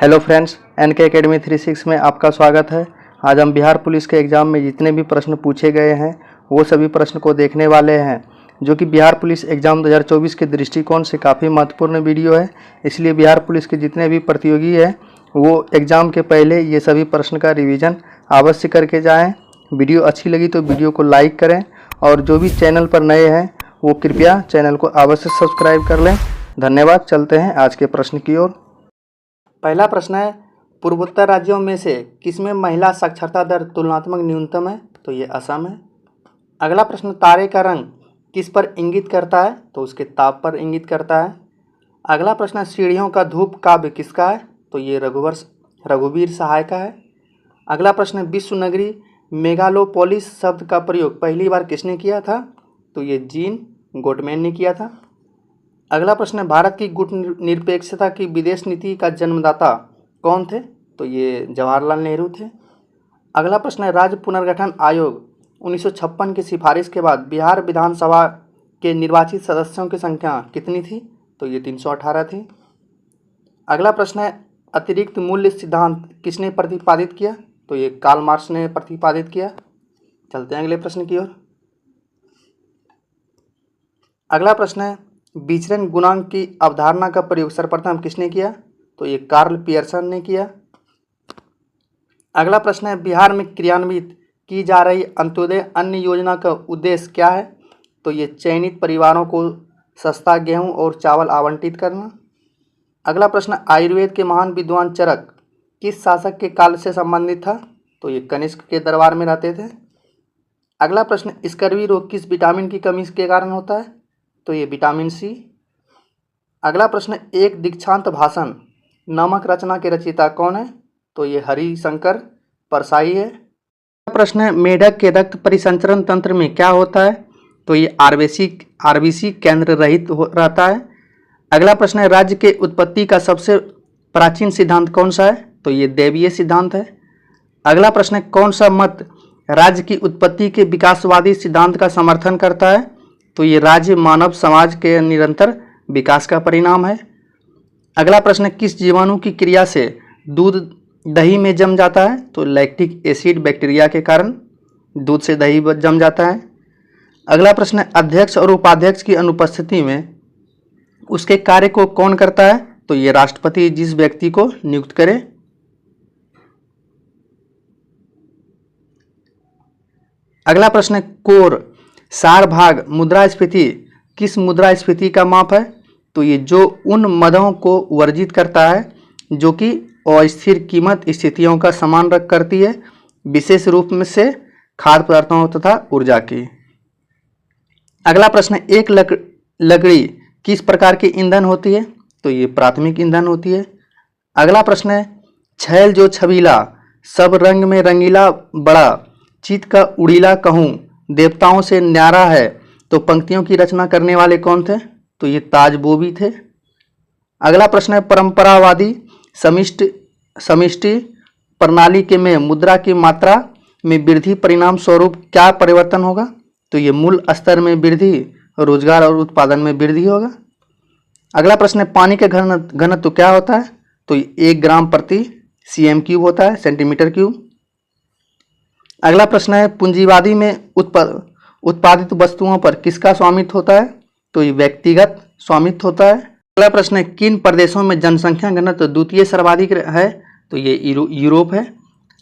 Hello friends, N K academy 36 में आपका स्वागत है। आज हम बिहार पुलिस के एग्ज़ाम में जितने भी प्रश्न पूछे गए हैं वो सभी प्रश्न को देखने वाले हैं, जो कि बिहार पुलिस एग्ज़ाम 2024 के दृष्टिकोण से काफ़ी महत्वपूर्ण वीडियो है। इसलिए बिहार पुलिस के जितने भी प्रतियोगी हैं वो एग्ज़ाम के पहले ये सभी प्रश्न का रिवीजन अवश्य करके जाएँ। वीडियो अच्छी लगी तो वीडियो को लाइक करें और जो भी चैनल पर नए हैं वो कृपया चैनल को अवश्य सब्सक्राइब कर लें। धन्यवाद। चलते हैं आज के प्रश्न की ओर। पहला प्रश्न है, पूर्वोत्तर राज्यों में से किसमें महिला साक्षरता दर तुलनात्मक न्यूनतम है? तो ये असम है। अगला प्रश्न, तारे का रंग किस पर इंगित करता है? तो उसके ताप पर इंगित करता है। अगला प्रश्न, सीढ़ियों का धूप काव्य किसका है? तो ये रघुवीर सहाय का है। अगला प्रश्न, विश्व नगरी मेगालोपोलिस शब्द का प्रयोग पहली बार किसने किया था? तो ये जीन गोटमैन ने किया था। अगला प्रश्न, भारत की गुट निरपेक्षता की विदेश नीति का जन्मदाता कौन थे? तो ये जवाहरलाल नेहरू थे। अगला प्रश्न है, राज्य पुनर्गठन आयोग 1956 की सिफारिश के बाद बिहार विधानसभा के निर्वाचित सदस्यों की संख्या कितनी थी? तो ये 318 थी। अगला प्रश्न है, अतिरिक्त मूल्य सिद्धांत किसने प्रतिपादित किया? तो ये कार्ल मार्क्स ने प्रतिपादित किया। चलते हैं अगले प्रश्न की ओर। अगला प्रश्न है, विचरण गुणांक की अवधारणा का प्रयोग सर्वप्रथम किसने किया? तो ये कार्ल पियर्सन ने किया। अगला प्रश्न है, बिहार में क्रियान्वित की जा रही अंत्योदय अन्न योजना का उद्देश्य क्या है? तो ये चयनित परिवारों को सस्ता गेहूं और चावल आवंटित करना। अगला प्रश्न, आयुर्वेद के महान विद्वान चरक किस शासक के काल से संबंधित था? तो ये कनिष्क के दरबार में रहते थे। अगला प्रश्न, स्कर्वी रोग किस विटामिन की कमी के कारण होता है? तो ये विटामिन सी। अगला प्रश्न, एक दीक्षांत भाषण नामक रचना के रचयिता कौन है? तो ये हरिशंकर परसाई है। अगला प्रश्न है, मेढक के रक्त परिसंचरण तंत्र में क्या होता है? तो ये आरबीसी केंद्र रहित रहता है। अगला प्रश्न है, राज्य के उत्पत्ति का सबसे प्राचीन सिद्धांत कौन सा है? तो ये दैवीय सिद्धांत है। अगला प्रश्न है, कौन सा मत राज्य की उत्पत्ति के विकासवादी सिद्धांत का समर्थन करता है? तो ये राज्य मानव समाज के निरंतर विकास का परिणाम है। अगला प्रश्न, किस जीवाणु की क्रिया से दूध दही में जम जाता है? तो लैक्टिक एसिड बैक्टीरिया के कारण दूध से दही जम जाता है। अगला प्रश्न, अध्यक्ष और उपाध्यक्ष की अनुपस्थिति में उसके कार्य को कौन करता है? तो ये राष्ट्रपति जिस व्यक्ति को नियुक्त करे। अगला प्रश्न, कोर सार भाग मुद्रास्फीति किस मुद्रास्फीति का माप है? तो ये जो उन मदों को वर्जित करता है जो कि अस्थिर कीमत स्थितियों का समान रख करती है, विशेष रूप में से खाद्य पदार्थों तथा ऊर्जा की। अगला प्रश्न, एक लकड़ी किस प्रकार की ईंधन होती है? तो ये प्राथमिक ईंधन होती है। अगला प्रश्न है, छैल जो छबीला सब रंग में रंगीला बड़ा चित का उड़ीला कहूँ देवताओं से न्यारा है, तो पंक्तियों की रचना करने वाले कौन थे? तो ये ताजबोबी थे। अगला प्रश्न है, परंपरावादी समिष्टि प्रणाली के में मुद्रा की मात्रा में वृद्धि परिणाम स्वरूप क्या परिवर्तन होगा? तो ये मूल स्तर में वृद्धि, रोजगार और उत्पादन में वृद्धि होगा। अगला प्रश्न है, पानी का घनत्व क्या होता है? तो 1 ग्राम प्रति cm क्यूब होता है, सेंटीमीटर क्यूब। अगला प्रश्न है, पूंजीवादी में उत्पादित वस्तुओं पर किसका स्वामित्व होता है? तो ये व्यक्तिगत स्वामित्व होता है। अगला प्रश्न है, किन प्रदेशों में जनसंख्या घनत्व द्वितीय सर्वाधिक है? तो ये यूरोप है।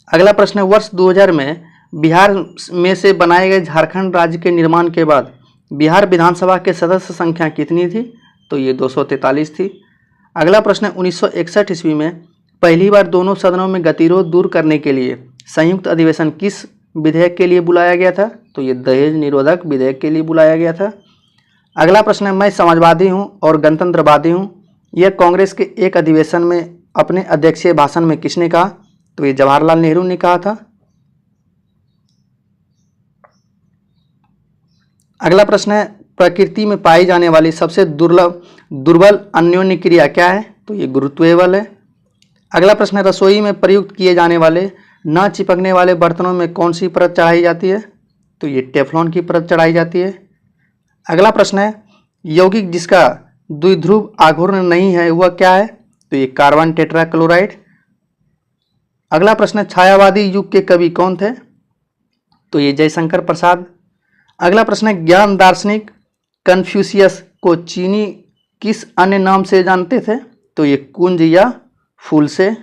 अगला प्रश्न है, वर्ष 2000 में बिहार में से बनाए गए झारखंड राज्य के निर्माण के बाद बिहार विधानसभा के सदस्य संख्या कितनी थी? तो ये 243 थी। अगला प्रश्न है, 1961 ईस्वी में पहली बार दोनों सदनों में गतिरोध दूर करने के लिए संयुक्त अधिवेशन किस विधेयक के लिए बुलाया गया था? तो ये दहेज निरोधक विधेयक के लिए बुलाया गया था। अगला प्रश्न है, मैं समाजवादी हूं और गणतंत्रवादी हूं, यह कांग्रेस के एक अधिवेशन में अपने अध्यक्षीय भाषण में किसने कहा? तो ये जवाहरलाल नेहरू ने कहा था। अगला प्रश्न है, प्रकृति में पाई जाने वाली सबसे दुर्बल अन्योन्य क्रिया क्या है? तो ये गुरुत्वीय बल है। अगला प्रश्न है, रसोई में प्रयुक्त किए जाने वाले न चिपकने वाले बर्तनों में कौन सी परत चढ़ाई जाती है? तो ये टेफ्लॉन की परत चढ़ाई जाती है। अगला प्रश्न है, यौगिक जिसका द्विध्रुव आघूर्ण नहीं है वह क्या है? तो ये कार्बन टेट्राक्लोराइड। अगला प्रश्न है, छायावादी युग के कवि कौन थे? तो ये जयशंकर प्रसाद। अगला प्रश्न है, ज्ञान दार्शनिक कन्फ्यूशियस को चीनी किस अन्य नाम से जानते थे? तो ये कुंज या फूल से।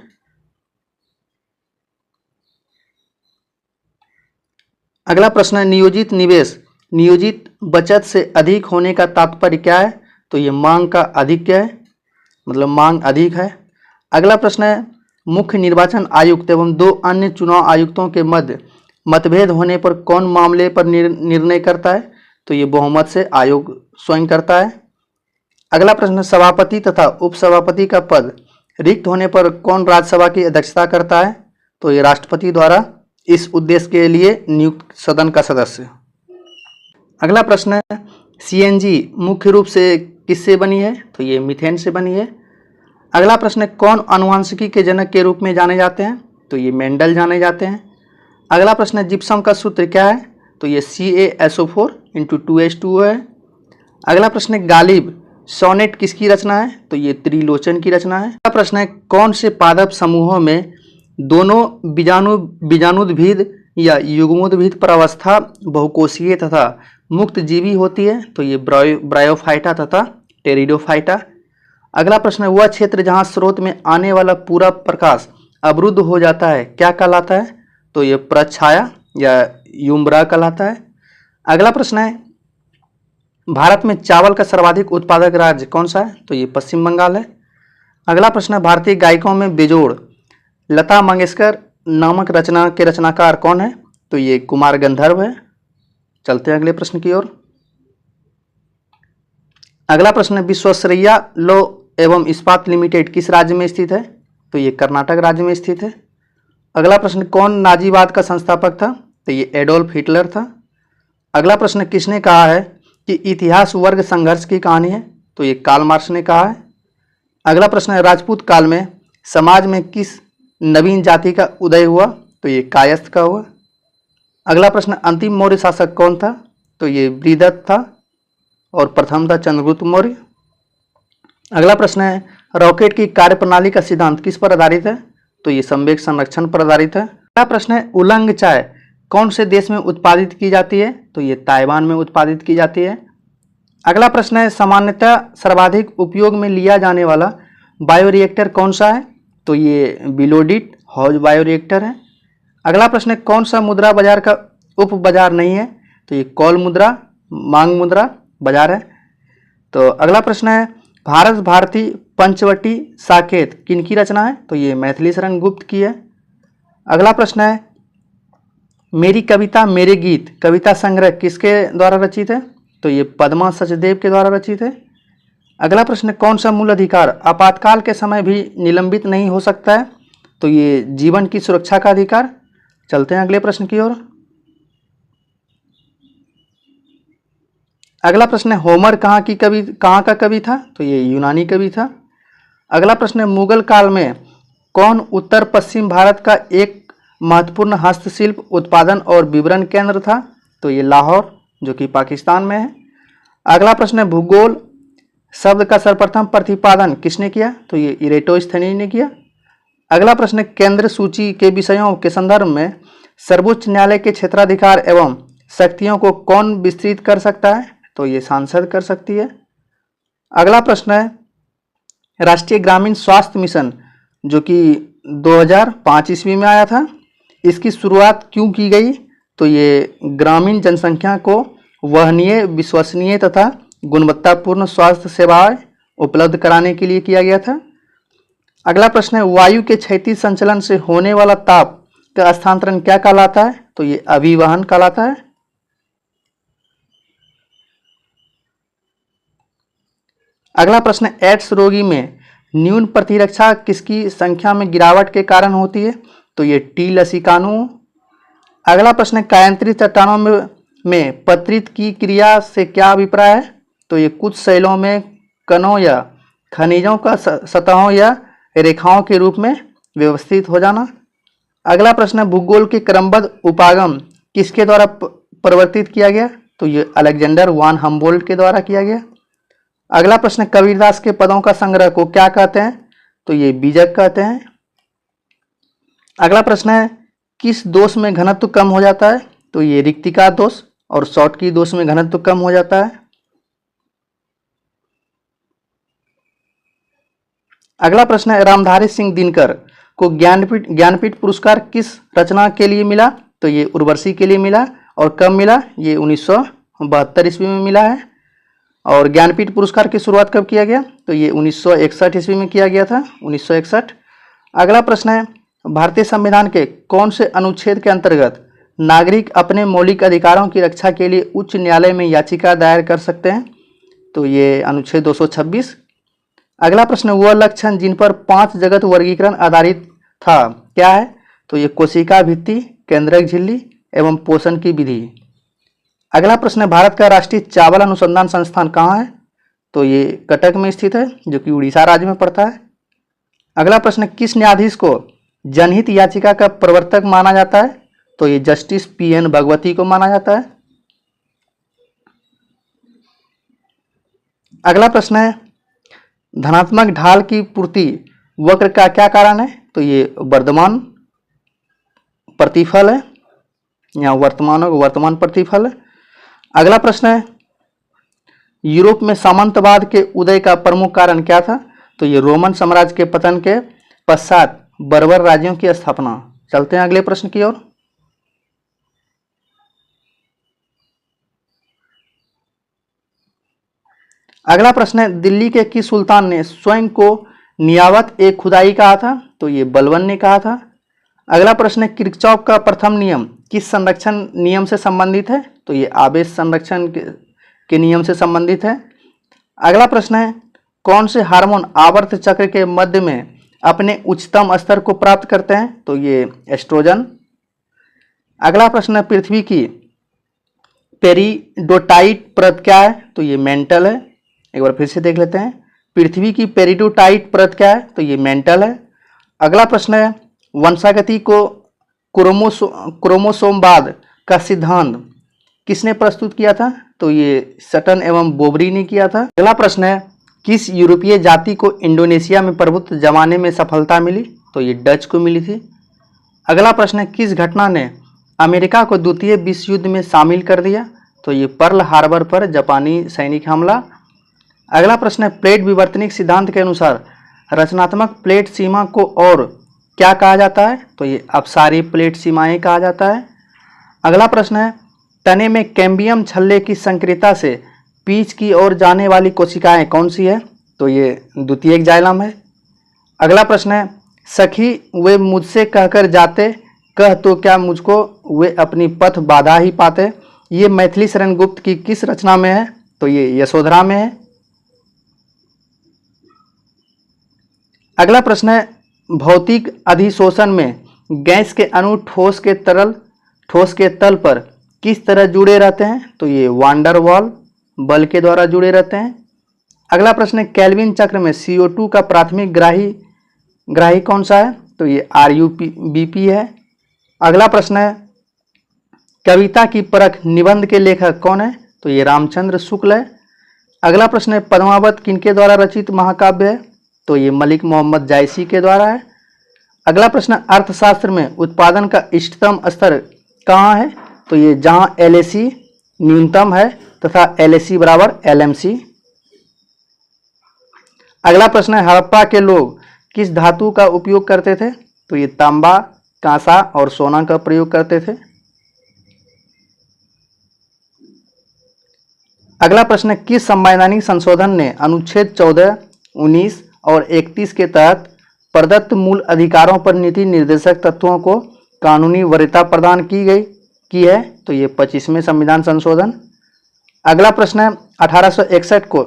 अगला प्रश्न है, नियोजित निवेश नियोजित बचत से अधिक होने का तात्पर्य क्या है? तो ये मांग का अधिक है, मतलब मांग अधिक है। अगला प्रश्न है, मुख्य निर्वाचन आयुक्त एवं 2 अन्य चुनाव आयुक्तों के मध्य मतभेद होने पर कौन मामले पर निर्णय करता है? तो ये बहुमत से आयोग स्वयं करता है। अगला प्रश्न, सभापति तथा उपसभापति का पद रिक्त होने पर कौन राज्यसभा की अध्यक्षता करता है? तो ये राष्ट्रपति द्वारा इस उद्देश्य के लिए नियुक्त सदन का सदस्य। अगला प्रश्न है, सीएनजी मुख्य रूप से किससे बनी है? तो ये मीथेन से बनी है। अगला प्रश्न है, कौन आनुवंशिकी के जनक के रूप में जाने जाते हैं? तो ये मेंडल जाने जाते हैं। अगला प्रश्न है, जिप्सम का सूत्र क्या है? तो ये CaSO4 × 2H2O है। अगला प्रश्न है, गालिब सोनेट किसकी रचना है? तो ये त्रिलोचन की रचना है। अगला प्रश्न है, कौन से पादप समूहों में दोनों बीजाणुद्भिद या युग्मोद्भिद प्रावस्था बहुकोशीय तथा मुक्त जीवी होती है? तो ये ब्रायोफाइटा तथा टेरिडोफाइटा। अगला प्रश्न है, वह क्षेत्र जहां स्रोत में आने वाला पूरा प्रकाश अवरुद्ध हो जाता है क्या कहलाता है? तो ये प्रछाया या यूम्ब्रा कहलाता है। अगला प्रश्न है, भारत में चावल का सर्वाधिक उत्पादक राज्य कौन सा है? तो ये पश्चिम बंगाल है। अगला प्रश्न है, भारतीय गायकों में बेजोड़ लता मंगेशकर नामक रचना के रचनाकार कौन है? तो ये कुमार गंधर्व है। चलते हैं अगले प्रश्न की ओर। अगला प्रश्न है, विश्वेश्वरैया लौह एवं इस्पात लिमिटेड किस राज्य में स्थित है? तो ये कर्नाटक राज्य में स्थित है। अगला प्रश्न, कौन नाजीवाद का संस्थापक था? तो ये एडोल्फ हिटलर था। अगला प्रश्न, किसने कहा है कि इतिहास वर्ग संघर्ष की कहानी है? तो ये कार्ल मार्क्स ने कहा है। अगला प्रश्न है, राजपूत काल में समाज में किस नवीन जाति का उदय हुआ? तो ये कायस्थ का हुआ। अगला प्रश्न, अंतिम मौर्य शासक कौन था? तो ये बृहदत्त था और प्रथम था चंद्रगुप्त मौर्य। अगला प्रश्न है, रॉकेट की कार्यप्रणाली का सिद्धांत किस पर आधारित है? तो ये संवेग संरक्षण पर आधारित है। अगला प्रश्न है, उलंग चाय कौन से देश में उत्पादित की जाती है? तो ये ताइवान में उत्पादित की जाती है। अगला प्रश्न है, सामान्यतः सर्वाधिक उपयोग में लिया जाने वाला बायोरिएक्टर कौन सा है? तो ये बिलोडिट हॉज बायोरिएक्टर है। अगला प्रश्न है, कौन सा मुद्रा बाजार का उप बाजार नहीं है? तो ये कॉल मुद्रा मांग मुद्रा बाजार है। तो अगला प्रश्न है, भारत भारती पंचवटी साकेत किनकी रचना है? तो ये मैथिली शरण गुप्त की है। अगला प्रश्न है, मेरी कविता मेरे गीत कविता संग्रह किसके द्वारा रचित है? तो ये पद्मा सचदेव के द्वारा रचित है। अगला प्रश्न, कौन सा मूल अधिकार आपातकाल के समय भी निलंबित नहीं हो सकता है? तो ये जीवन की सुरक्षा का अधिकार। चलते हैं अगले प्रश्न की ओर। अगला प्रश्न है, होमर कहाँ का कवि था? तो ये यूनानी कवि था। अगला प्रश्न है, मुगल काल में कौन उत्तर पश्चिम भारत का एक महत्वपूर्ण हस्तशिल्प उत्पादन और विवरण केंद्र था? तो ये लाहौर जो कि पाकिस्तान में है। अगला प्रश्न है, भूगोल शब्द का सर्वप्रथम प्रतिपादन किसने किया? तो ये इरेटोस्थेनीज ने किया। अगला प्रश्न है, केंद्र सूची के विषयों के संदर्भ में सर्वोच्च न्यायालय के क्षेत्राधिकार एवं शक्तियों को कौन विस्तृत कर सकता है? तो ये सांसद कर सकती है। अगला प्रश्न है, राष्ट्रीय ग्रामीण स्वास्थ्य मिशन जो कि 2005 ईस्वी में आया था, इसकी शुरुआत क्यों की गई? तो ये ग्रामीण जनसंख्या को वहनीय विश्वसनीय तथा गुणवत्तापूर्ण स्वास्थ्य सेवाएं उपलब्ध कराने के लिए किया गया था। अगला प्रश्न है, वायु के क्षैतिज संचलन से होने वाला ताप का स्थानांतरण क्या कहलाता है? तो ये अभिवहन कहलाता है। अगला प्रश्न, एड्स रोगी में न्यून प्रतिरक्षा किसकी संख्या में गिरावट के कारण होती है? तो ये टी लसिकाणु। अगला प्रश्न, कायांतरित चट्टानों में पत्रित की क्रिया से क्या अभिप्राय है? तो ये कुछ शैलों में कणों या खनिजों का सतहों या रेखाओं के रूप में व्यवस्थित हो जाना। अगला प्रश्न, भूगोल के क्रमबद्ध उपागम किसके द्वारा परिवर्तित किया गया? तो ये अलेक्जेंडर वान हम्बोल्ट के द्वारा किया गया। अगला प्रश्न, कबीरदास के पदों का संग्रह को क्या कहते हैं? तो ये बीजक कहते हैं। अगला प्रश्न है, किस दोष में घनत्व कम हो जाता है? तो ये रिक्तिका दोष और शॉटकी दोष में घनत्व कम हो जाता है। अगला प्रश्न है, रामधारी सिंह दिनकर को ज्ञानपीठ पुरस्कार किस रचना के लिए मिला? तो ये उर्वशी के लिए मिला। और कब मिला? ये 1972 ईस्वी में मिला है। और ज्ञानपीठ पुरस्कार की शुरुआत कब किया गया? तो ये 1961 ईस्वी में किया गया था, 1961। अगला प्रश्न है, भारतीय संविधान के कौन से अनुच्छेद के अंतर्गत नागरिक अपने मौलिक अधिकारों की रक्षा के लिए उच्च न्यायालय में याचिका दायर कर सकते हैं? तो ये अनुच्छेद 226। अगला प्रश्न, वह लक्षण जिन पर 5 जगत वर्गीकरण आधारित था क्या है? तो ये कोशिका भित्ति, केंद्रक झिल्ली एवं पोषण की विधि। अगला प्रश्न है, भारत का राष्ट्रीय चावल अनुसंधान संस्थान कहाँ है? तो ये कटक में स्थित है, जो कि उड़ीसा राज्य में पड़ता है। अगला प्रश्न, किस न्यायाधीश को जनहित याचिका का प्रवर्तक माना जाता है? तो ये जस्टिस PN भगवती को माना जाता है। अगला प्रश्न है, धनात्मक ढाल की पूर्ति वक्र का क्या कारण है? तो ये वर्तमान प्रतिफल है, यहाँ वर्तमान प्रतिफल है। अगला प्रश्न है, यूरोप में सामंतवाद के उदय का प्रमुख कारण क्या था? तो ये रोमन साम्राज्य के पतन के पश्चात बर्बर राज्यों की स्थापना। चलते हैं अगले प्रश्न की ओर। अगला प्रश्न है, दिल्ली के किस सुल्तान ने स्वयं को नियावत एक खुदाई कहा था? तो ये बलबन ने कहा था। अगला प्रश्न है, किरचॉफ का प्रथम नियम किस संरक्षण नियम से संबंधित है? तो ये आवेश संरक्षण के नियम से संबंधित है। अगला प्रश्न है, कौन से हार्मोन आवर्त चक्र के मध्य में अपने उच्चतम स्तर को प्राप्त करते हैं? तो ये एस्ट्रोजन। अगला प्रश्न है, पृथ्वी की पेरिडोटाइट परत क्या है? तो ये मेंटल है। एक बार फिर से देख लेते हैं, पृथ्वी की पेरिडोटाइट परत क्या है? तो ये मेंटल है। अगला प्रश्न है, वंशागति को क्रोमोसोमवाद का सिद्धांत किसने प्रस्तुत किया था? तो ये सटन एवं बोबरी ने किया था। अगला प्रश्न है, किस यूरोपीय जाति को इंडोनेशिया में प्रभुत्व जमाने में सफलता मिली? तो ये डच को मिली थी। अगला प्रश्न है, किस घटना ने अमेरिका को द्वितीय विश्व युद्ध में शामिल कर दिया? तो ये पर्ल हार्बर पर जापानी सैनिक हमला। अगला प्रश्न है, प्लेट विवर्तनिक सिद्धांत के अनुसार रचनात्मक प्लेट सीमा को और क्या कहा जाता है? तो ये अपसारी प्लेट सीमाएं कहा जाता है। अगला प्रश्न है, तने में कैम्बियम छल्ले की संक्रियता से पीछ की ओर जाने वाली कोशिकाएं कौन सी है? तो ये द्वितीयक जाइलम है। अगला प्रश्न है, सखी वे मुझसे कहकर जाते, कह तो क्या मुझको वे अपनी पथ बाधा ही पाते। ये मैथिली शरण गुप्त की किस रचना में है? तो ये यशोधरा में है। अगला प्रश्न है, भौतिक अधिशोषण में गैस के अणु ठोस के तल पर किस तरह जुड़े रहते हैं? तो ये वांडर वॉल बल के द्वारा जुड़े रहते हैं। अगला प्रश्न है, केल्विन चक्र में CO2 का प्राथमिक ग्राही कौन सा है? तो ये RuBp है। अगला प्रश्न है, कविता की परख निबंध के लेखक कौन है? तो ये रामचंद्र शुक्ल है। अगला प्रश्न है, पद्मावत किनके द्वारा रचित महाकाव्य है? तो ये मलिक मोहम्मद जायसी के द्वारा है। अगला प्रश्न, अर्थशास्त्र में उत्पादन का इष्टतम स्तर कहाँ है? तो ये जहाँ LAC न्यूनतम है तथा LAC बराबर LMC। अगला प्रश्न है, हड़प्पा के लोग किस धातु का उपयोग करते थे? तो ये तांबा, कांसा और सोना का प्रयोग करते थे। अगला प्रश्न है, किस संवैधानिक संशोधन ने अनुच्छेद 14, 19 और 31 के तहत प्रदत्त मूल अधिकारों पर नीति निर्देशक तत्वों को कानूनी वरीयता प्रदान की है? तो ये 25वें संविधान संशोधन। अगला प्रश्न है, 1861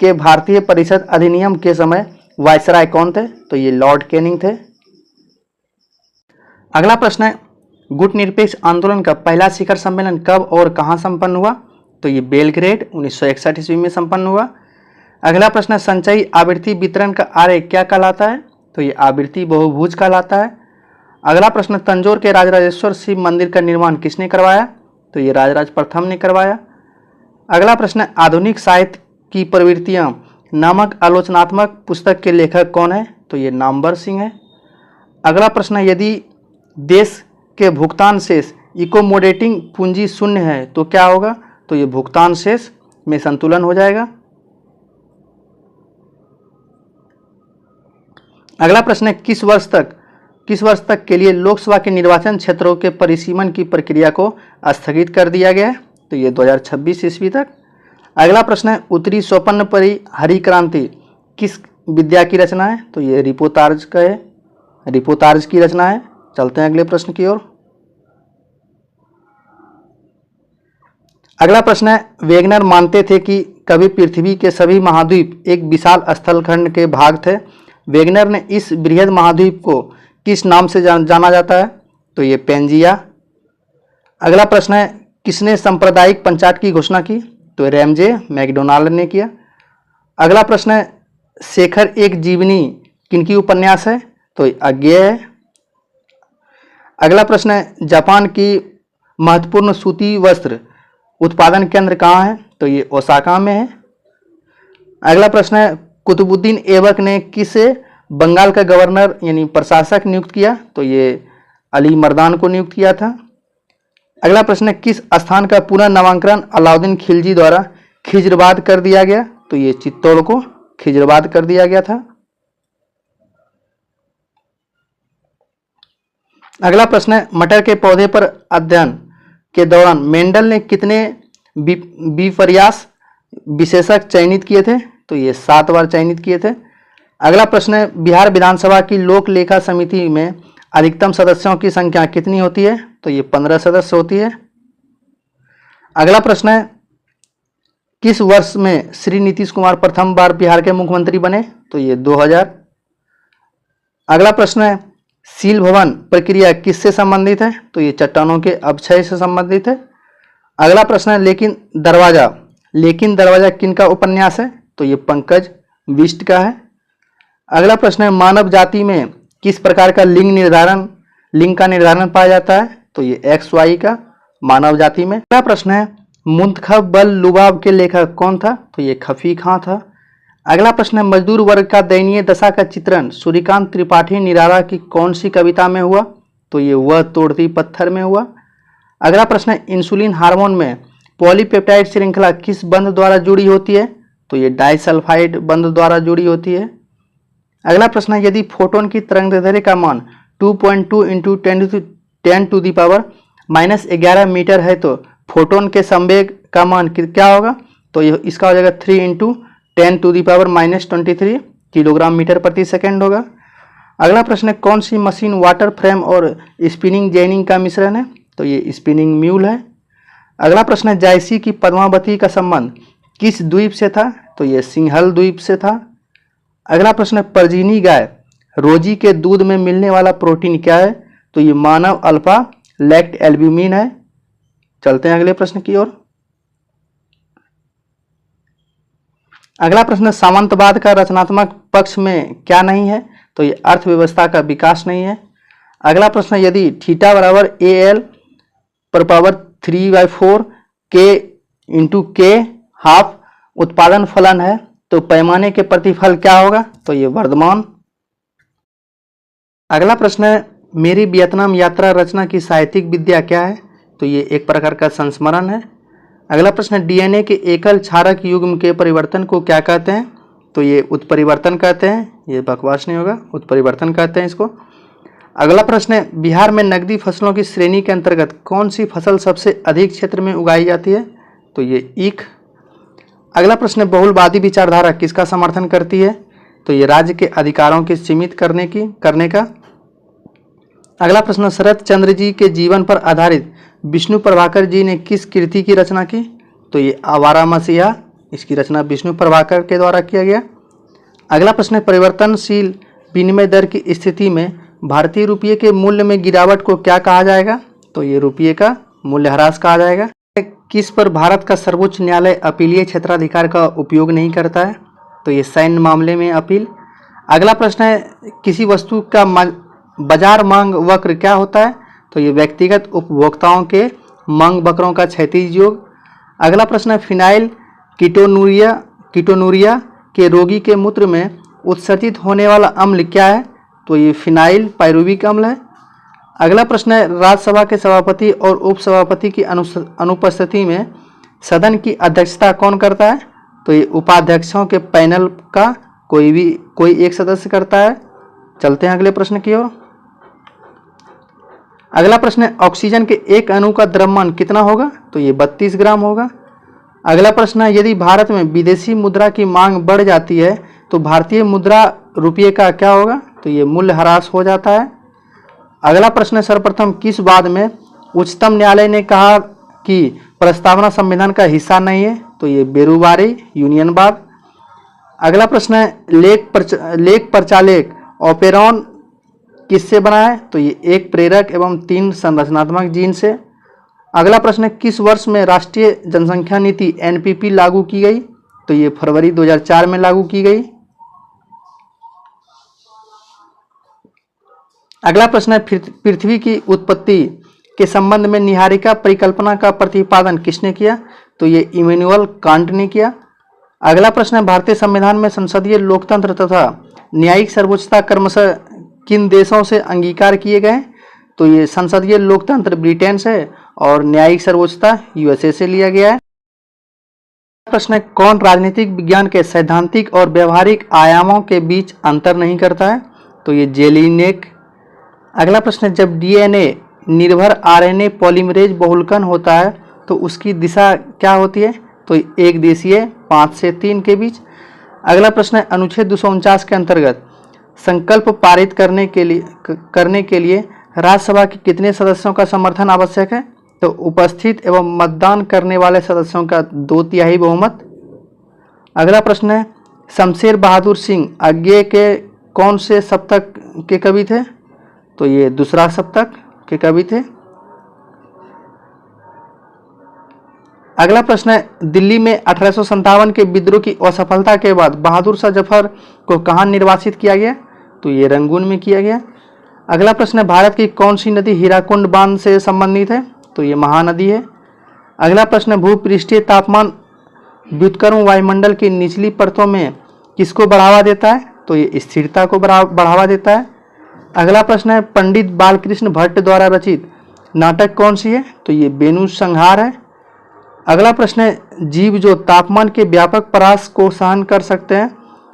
के भारतीय परिषद अधिनियम के समय वायसराय कौन थे? तो ये लॉर्ड कैनिंग थे। अगला प्रश्न है, गुटनिरपेक्ष आंदोलन का पहला शिखर सम्मेलन कब और कहां संपन्न हुआ? तो ये बेलग्रेड 1961 ईस्वी में संपन्न हुआ। अगला प्रश्न, संचयी आवृत्ति वितरण का आरेख क्या कहलाता है? तो ये आवृत्ति बहुभुज कहलाता है। अगला प्रश्न, तंजौर के राजराजेश्वर शिव मंदिर का निर्माण किसने करवाया? तो ये राजराज प्रथम ने करवाया। अगला प्रश्न, आधुनिक साहित्य की प्रवृत्तियां नामक आलोचनात्मक पुस्तक के लेखक कौन है? तो ये नामवर सिंह है। अगला प्रश्न, यदि देश के भुगतान शेष इकोमोडेटिंग पूंजी शून्य है तो क्या होगा, तो ये भुगतान शेष में संतुलन हो जाएगा। अगला प्रश्न है किस वर्ष तक के लिए लोकसभा के निर्वाचन क्षेत्रों के परिसीमन की प्रक्रिया को स्थगित कर दिया गया है, तो ये 2026 ईस्वी तक। अगला प्रश्न है उत्तरी स्वप्नपरी हरी क्रांति किस विद्या की रचना है, तो ये रिपोतार्ज की रचना है। चलते हैं अगले प्रश्न की ओर। अगला प्रश्न है वेगनर मानते थे कि कभी पृथ्वी के सभी महाद्वीप एक विशाल स्थलखंड के भाग थे। वेगनर ने इस बृहद महाद्वीप को किस नाम से जाना जाता है, तो ये पेंजिया। अगला प्रश्न है किसने सांप्रदायिक पंचायत की घोषणा की, तो रैमजे मैकडोनाल्ड ने किया। अगला प्रश्न है शेखर एक जीवनी किनकी उपन्यास है, तो अज्ञेय है। अगला प्रश्न है जापान की महत्वपूर्ण सूती वस्त्र उत्पादन केंद्र कहाँ है, तो ये ओसाका में है। अगला प्रश्न है कुतुबुद्दीन ऐबक ने किसे बंगाल का गवर्नर यानी प्रशासक नियुक्त किया, तो ये अली मर्दान को नियुक्त किया था। अगला प्रश्न है किस स्थान का पुनः नामांकन अलाउद्दीन खिलजी द्वारा खिजराबाद कर दिया गया, तो ये चित्तौड़ को खिजराबाद कर दिया गया था। अगला प्रश्न है मटर के पौधे पर अध्ययन के दौरान मेंडल ने कितने विपर्यास विशेषक चयनित किए थे, तो ये 7 बार चयनित किए थे। अगला प्रश्न है बिहार विधानसभा की लोक लेखा समिति में अधिकतम सदस्यों की संख्या कितनी होती है, तो ये 15 सदस्य होती है। अगला प्रश्न है किस वर्ष में श्री नीतीश कुमार प्रथम बार बिहार के मुख्यमंत्री बने, तो ये 2000। अगला प्रश्न है सील भवन प्रक्रिया किससे संबंधित है, तो ये चट्टानों के अपक्षय से संबंधित है। अगला प्रश्न है लेकिन दरवाजा किनका उपन्यास है, तो ये पंकज बिष्ट का है। अगला प्रश्न है मानव जाति में किस प्रकार का लिंग का निर्धारण पाया जाता है, तो ये XY का मानव जाति में। अगला प्रश्न है मुंतखब बल लुबाब के लेखक कौन था, तो ये खफी खां था। अगला प्रश्न है मजदूर वर्ग का दयनीय दशा का चित्रण सूर्यकांत त्रिपाठी निराला की कौन सी कविता में हुआ, तो ये वह तोड़ती पत्थर में हुआ। अगला प्रश्न है इंसुलिन हार्मोन में पॉलीपेप्टाइड श्रृंखला किस बंध द्वारा जुड़ी होती है, तो ये डाइसल्फाइड बंध द्वारा जुड़ी होती है। अगला प्रश्न है यदि फोटोन की तरंगदैर्घ्य का मान 2.2 into 10 to the power -11 metre है तो फोटोन के संवेग का मान क्या होगा, तो इसका हो जाएगा 3 into 10 to the power -23 kilogram metre प्रति सेकेंड होगा। अगला प्रश्न है कौन सी मशीन वाटर फ्रेम और स्पिनिंग जेनिंग का मिश्रण है, तो ये स्पिनिंग म्यूल है। अगला प्रश्न है जायसी की पद्मावती का संबंध किस द्वीप से था, तो ये सिंहल द्वीप से था। अगला प्रश्न है परजीनी गाय रोजी के दूध में मिलने वाला प्रोटीन क्या है, तो ये मानव अल्फा लैक्ट एल्ब्यूमिन है। चलते हैं अगले प्रश्न की ओर। अगला प्रश्न सामंतवाद का रचनात्मक पक्ष में क्या नहीं है, तो ये अर्थव्यवस्था का विकास नहीं है। अगला प्रश्न यदि थीटा बराबर AL पर power 3/4 K into K half उत्पादन फलन है तो पैमाने के प्रतिफल क्या होगा, तो ये वर्धमान। अगला प्रश्न है मेरी वियतनाम यात्रा रचना की साहित्यिक विद्या क्या है, तो ये एक प्रकार का संस्मरण है। अगला प्रश्न है DNA के एकल क्षारक युग्म के परिवर्तन को क्या कहते हैं, तो ये उत्परिवर्तन कहते हैं। ये बकवास नहीं होगा, उत्परिवर्तन कहते हैं इसको। अगला प्रश्न है बिहार में नकदी फसलों की श्रेणी के अंतर्गत कौन सी फसल सबसे अधिक क्षेत्र में उगाई जाती है, तो ये ईख। अगला प्रश्न है बहुलवादी विचारधारा किसका समर्थन करती है, तो ये राज्य के अधिकारों के सीमित करने का। अगला प्रश्न शरत चंद्र जी के जीवन पर आधारित विष्णु प्रभाकर जी ने किस कृति की रचना की, तो ये आवारा मसीहा, इसकी रचना विष्णु प्रभाकर के द्वारा किया गया। अगला प्रश्न है परिवर्तनशील विनिमय दर की स्थिति में भारतीय रुपये के मूल्य में गिरावट को क्या कहा जाएगा, तो ये रुपये का मूल्यह्रास कहा जाएगा। किस पर भारत का सर्वोच्च न्यायालय अपीलीय क्षेत्राधिकार का उपयोग नहीं करता है, तो ये सैन्य मामले में अपील। अगला प्रश्न है किसी वस्तु का बाजार मांग वक्र क्या होता है, तो ये व्यक्तिगत उपभोक्ताओं के मांग वक्रों का क्षैतिज योग। अगला प्रश्न है फिनाइल कीटोनूरिया के रोगी के मूत्र में उत्सर्जित होने वाला अम्ल क्या है, तो ये फिनाइल पायरुविक अम्ल है। अगला प्रश्न है, राज्यसभा के सभापति और उपसभापति की अनुपस्थिति में सदन की अध्यक्षता कौन करता है? तो ये उपाध्यक्षों के पैनल का कोई एक सदस्य करता है। चलते हैं अगले प्रश्न की ओर। अगला प्रश्न है, ऑक्सीजन के एक अणु का द्रव्यमान कितना होगा? तो ये 32 ग्राम होगा। अगला प्रश्न है, यदि भारत में विदेशी मुद्रा की मांग बढ़ जाती है तो भारतीय मुद्रा रुपये का क्या होगा? तो ये मूल्यह्रास हो जाता है। अगला प्रश्न है, सर्वप्रथम किस वाद में उच्चतम न्यायालय ने कहा कि प्रस्तावना संविधान का हिस्सा नहीं है? तो ये बेरुबारी यूनियनवाद। अगला प्रश्न है, लेख प्रचालेख ऑपेरॉन किससे बना है? तो ये एक प्रेरक एवं 3 संरचनात्मक जीन से। अगला प्रश्न है, किस वर्ष में राष्ट्रीय जनसंख्या नीति एनपीपी लागू की गई? तो ये फरवरी 2004 में लागू की गई। अगला प्रश्न है, पृथ्वी की उत्पत्ति के संबंध में निहारिका परिकल्पना का प्रतिपादन किसने किया? तो ये इमैनुअल कांट ने किया। अगला प्रश्न है, भारतीय संविधान में संसदीय लोकतंत्र तथा न्यायिक सर्वोच्चता क्रमशः किन देशों से अंगीकार किए गए? तो ये संसदीय लोकतंत्र ब्रिटेन से और न्यायिक सर्वोच्चता यूएसए से लिया गया है। प्रश्न है, कौन राजनीतिक विज्ञान के सैद्धांतिक और व्यवहारिक आयामों के बीच अंतर नहीं करता है? तो ये जेलिनेक। अगला प्रश्न है, जब डीएनए निर्भर आरएनए पॉलीमरेज बहुलकन होता है तो उसकी दिशा क्या होती है? तो एक देशीय 5 से 3 के बीच। अगला प्रश्न है, अनुच्छेद 249 के अंतर्गत संकल्प पारित करने के लिए राज्यसभा के कितने सदस्यों का समर्थन आवश्यक है? तो उपस्थित एवं मतदान करने वाले सदस्यों का 2/3 बहुमत। अगला प्रश्न है, शमशेर बहादुर सिंह अज्ञे के कौन से सप्तक के कवि थे? तो ये दूसरा सप्तक के कवि थे। अगला प्रश्न है, दिल्ली में 1857 के विद्रोह की असफलता के बाद बहादुर शाह जफर को कहाँ निर्वासित किया गया? तो ये रंगून में किया गया। अगला प्रश्न है, भारत की कौन सी नदी हीराकुंड बांध से संबंधित है? तो ये महानदी है। अगला प्रश्न है, भूपृष्ठीय तापमान व्युत्क्रम वायुमंडल की निचली परतों में किसको बढ़ावा देता है? तो ये स्थिरता को बढ़ावा देता है। अगला प्रश्न है, पंडित बालकृष्ण भट्ट द्वारा रचित नाटक कौन सी है? तो ये वेणु संहार है। अगला प्रश्न है, जीव जो तापमान के व्यापक परास को सहन कर सकते हैं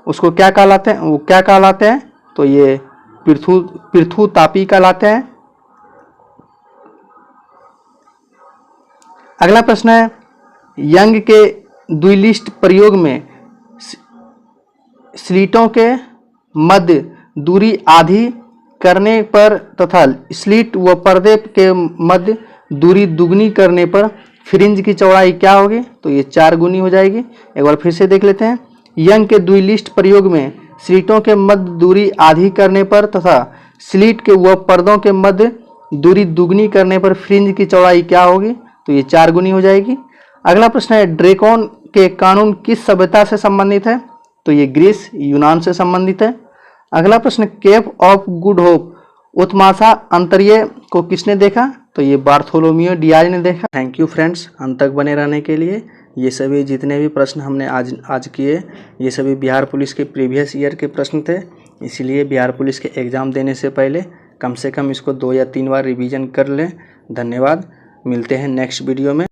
उसको क्या कहलाते हैं? वो क्या कहलाते हैं? तो ये पृथु तापी कहलाते हैं। अगला प्रश्न है, यंग के द्विलिष्ट प्रयोग में स्लिटों के मध्य दूरी आधी करने पर तथा स्लिट व पर्दे के मध्य दूरी दुगनी करने पर फ्रिंज की चौड़ाई क्या होगी? तो ये 4 गुनी हो जाएगी। एक बार फिर से देख लेते हैं। यंग के द्विलिष्ट प्रयोग में स्लिटों के मध्य दूरी आधी करने पर तथा स्लिट के व पर्दों के मध्य दूरी दुगनी करने पर फ्रिंज की चौड़ाई क्या होगी? तो ये 4 गुनी हो जाएगी। अगला प्रश्न है, ड्रेकोन के कानून किस सभ्यता से संबंधित है? तो ये ग्रीस यूनान से संबंधित है। अगला प्रश्न, केप ऑफ गुड होप उत्माशा अंतरिय को किसने देखा? तो ये बार्थोलोमियो डियाज ने देखा। थैंक यू फ्रेंड्स, अंत तक बने रहने के लिए। ये सभी जितने भी प्रश्न हमने आज किए ये सभी बिहार पुलिस के प्रीवियस ईयर के प्रश्न थे, इसलिए बिहार पुलिस के एग्ज़ाम देने से पहले कम से कम इसको 2 या 3 बार रिवीजन कर लें। धन्यवाद, मिलते हैं नेक्स्ट वीडियो में।